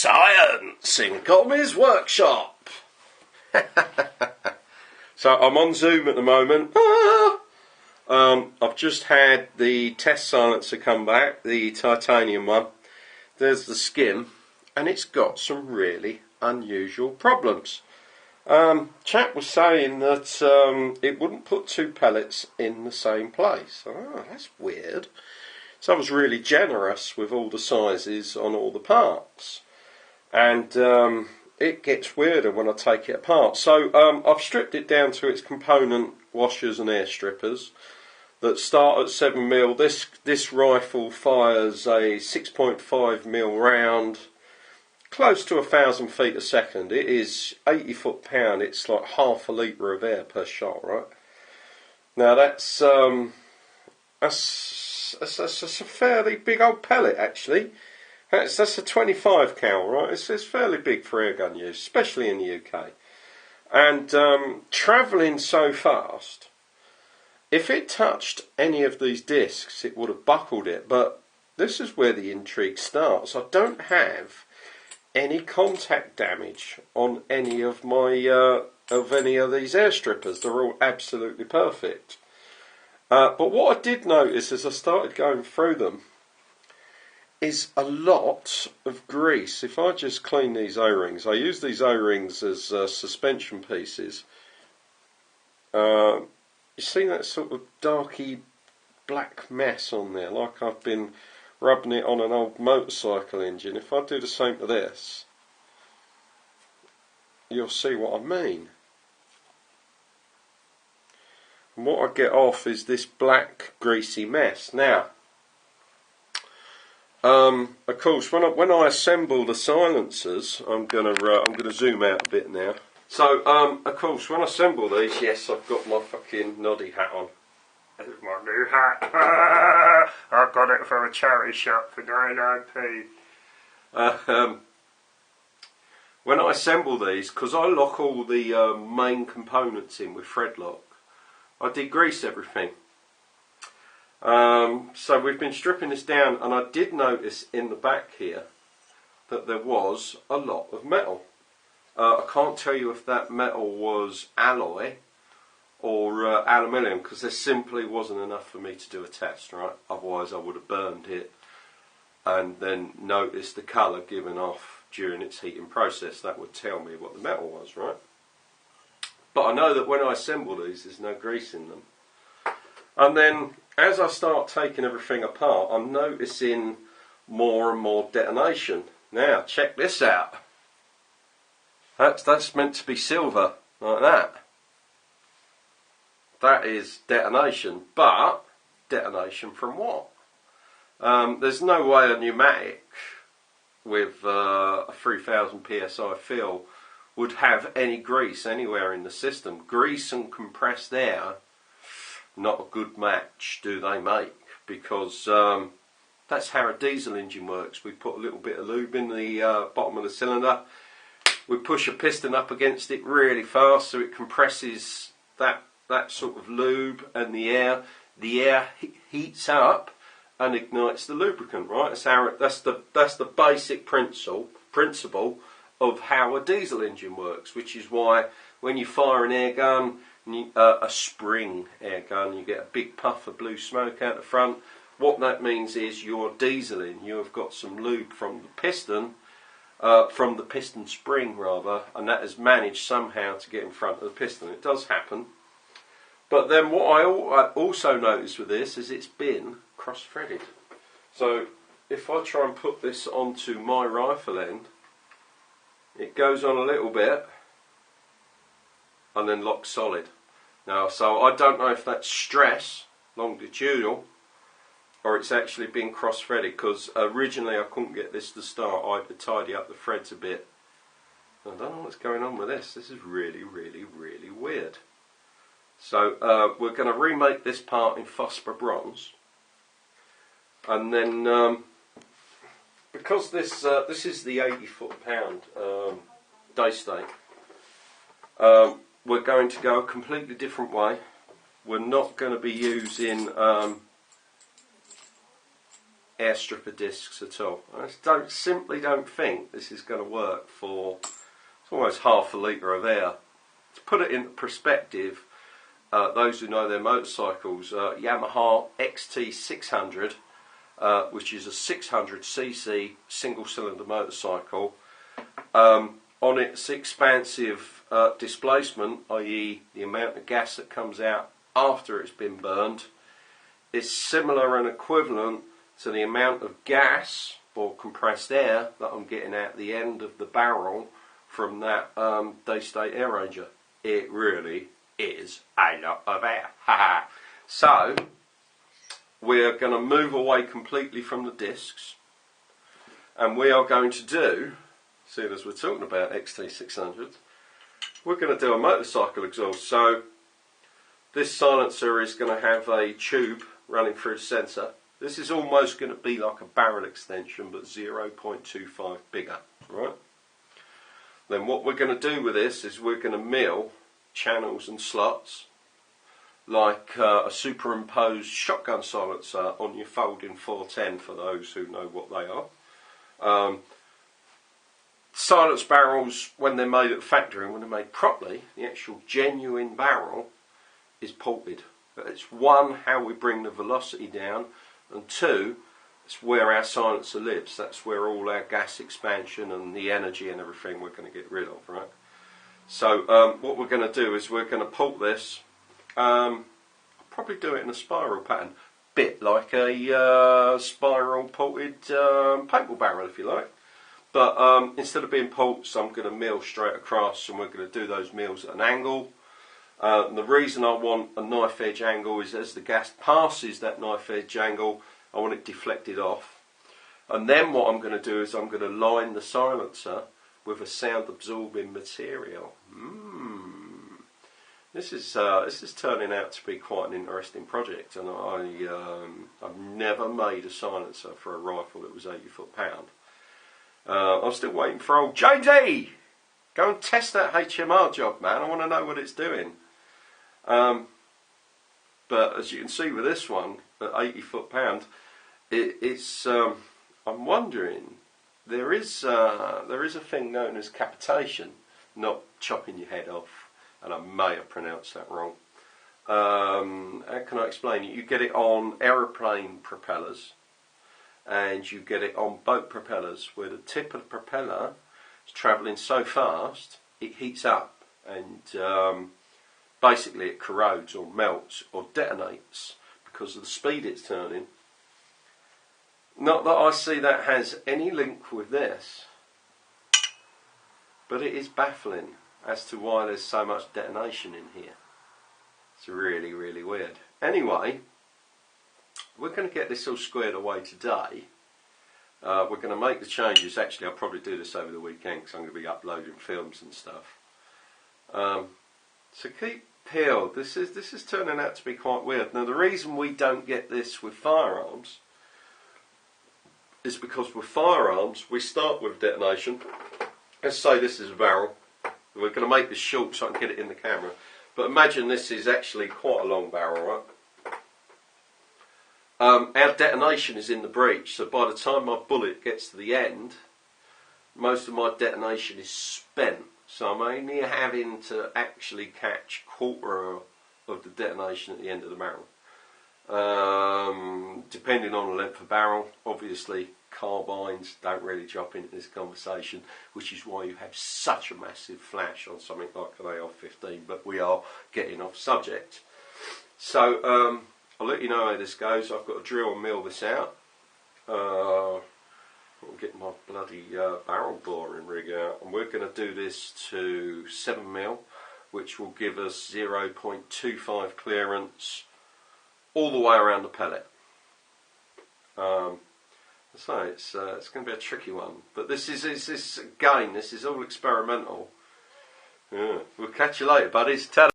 Science in Commie's workshop. So I'm on Zoom at the moment. I've just had the test silencer come back, the Titanium one. There's the skin, and it's got some really unusual problems. Chap was saying that it wouldn't put two pellets in the same place. Oh, that's weird. So I was really generous with all the sizes on all the parts. And it gets weirder when I take it apart. So I've stripped it down to its component washers and air strippers that start at 7mm. This rifle fires a 6.5mm round, close to 1,000 feet a second. It is 80 foot-pound. It's like half a litre of air per shot, right? Now that's a fairly big old pellet, actually. That's a 25 cal, right? It's fairly big for airgun use, especially in the UK. And travelling so fast, if it touched any of these discs, it would have buckled it. But this is where the intrigue starts. I don't have any contact damage on any of my any of these air strippers. They're all absolutely perfect. But what I did notice as I started going through them is a lot of grease. If I just clean these O-rings, I use these O-rings as suspension pieces. You see that sort of darky black mess on there, like I've been rubbing it on an old motorcycle engine. If I do the same to this, you'll see what I mean. And what I get off is this black greasy mess. Now, of course, when I assemble the silencers, I'm gonna zoom out a bit now. So, of course, when I assemble these, yes, I've got my fucking noddy hat on. This is my new hat. I got it from a charity shop for 99p. When I assemble these, because I lock all the main components in with thread lock, I degrease everything. So we've been stripping this down, and I did notice in the back here that there was a lot of metal. I can't tell you if that metal was alloy or aluminium, because there simply wasn't enough for me to do a test, right? Otherwise I would have burned it and then noticed the colour given off during its heating process. That would tell me what the metal was, right? But I know that when I assemble these, there's no grease in them. And then as I start taking everything apart, I'm noticing more and more detonation. Now, check this out. That's meant to be silver, like that. That is detonation, but detonation from what? There's no way a pneumatic with a 3000 psi fill would have any grease anywhere in the system. Grease and compressed air, not a good match do they make, because that's how a diesel engine works. We put a little bit of lube in the bottom of the cylinder, we push a piston up against it really fast so it compresses that sort of lube, and the air heats up and ignites the lubricant, right? That's the basic principle of how a diesel engine works, which is why when you fire an air gun, a spring air gun, you get a big puff of blue smoke out the front. What that means is you're dieseling. You have got some lube from the piston spring rather, and that has managed somehow to get in front of the piston. It does happen. But then what I also noticed with this is it's been cross-threaded. So if I try and put this onto my rifle end, it goes on a little bit and then locks solid. Now, so I don't know if that's stress, longitudinal, or it's actually been cross-threaded, because originally I couldn't get this to start. I had to tidy up the threads a bit. I don't know what's going on with this. This is really, really, really weird. So we're going to remake this part in phosphor bronze, and then because this is the 80 foot-pound day stake, we're going to go a completely different way. We're not going to be using airstripper discs at all. I just simply don't think this is going to work for, it's almost half a litre of air. To put it into perspective, those who know their motorcycles, Yamaha XT600, which is a 600cc single cylinder motorcycle, on its expansive displacement, i.e. the amount of gas that comes out after it's been burned, is similar and equivalent to the amount of gas or compressed air that I'm getting out the end of the barrel from that Daystate Air Ranger. It really is a lot of air. So we're going to move away completely from the discs, and we are going to do, seeing as we're talking about XT600s, we're going to do a motorcycle exhaust. So this silencer is going to have a tube running through the sensor. This is almost going to be like a barrel extension, but 0.25 bigger, right? Then what we're going to do with this is we're going to mill channels and slots like a superimposed shotgun silencer on your folding 410, for those who know what they are. Silence barrels, when they're made at the factory, when they're made properly, the actual genuine barrel is ported. But it's one, how we bring the velocity down, and two, it's where our silencer lives. That's where all our gas expansion and the energy and everything we're going to get rid of, right? So what we're going to do is we're going to port this. I'll probably do it in a spiral pattern, bit like a spiral ported paintball barrel, if you like. But instead of being ports, I'm going to mill straight across, and we're going to do those mills at an angle. And the reason I want a knife edge angle is as the gas passes that knife edge angle, I want it deflected off. And then what I'm going to do is I'm going to line the silencer with a sound absorbing material. This is turning out to be quite an interesting project, and I've never made a silencer for a rifle that was 80 foot-pound. I'm still waiting for old JD. Go and test that HMR job, man. I want to know what it's doing. But as you can see with this one at 80 foot-pound, it's I'm wondering, there is a thing known as capitation, not chopping your head off, and I may have pronounced that wrong. How can I explain it? You get it on aeroplane propellers, and you get it on boat propellers, where the tip of the propeller is travelling so fast it heats up, and basically it corrodes or melts or detonates because of the speed it's turning. Not that I see that has any link with this, but it is baffling as to why there's so much detonation in here. It's really, really weird. Anyway, we're going to get this all squared away today. We're going to make the changes. Actually, I'll probably do this over the weekend because I'm going to be uploading films and stuff. So keep peeled. This is turning out to be quite weird. Now, the reason we don't get this with firearms is because with firearms we start with detonation. Let's say this is a barrel. We're going to make this short so I can get it in the camera. But imagine this is actually quite a long barrel, right? Our detonation is in the breech, so by the time my bullet gets to the end, most of my detonation is spent. So I'm only having to actually catch quarter of the detonation at the end of the barrel. Depending on the length of barrel, obviously carbines don't really drop into this conversation, which is why you have such a massive flash on something like an AR-15, but we are getting off subject. So I'll let you know how this goes. I've got to drill and mill this out. I'll get my bloody barrel boring rig out, and we're going to do this to 7mm, which will give us 0.25 clearance all the way around the pellet. So it's going to be a tricky one, but this is again, this is all experimental. Yeah. We'll catch you later, buddies. Ta-da.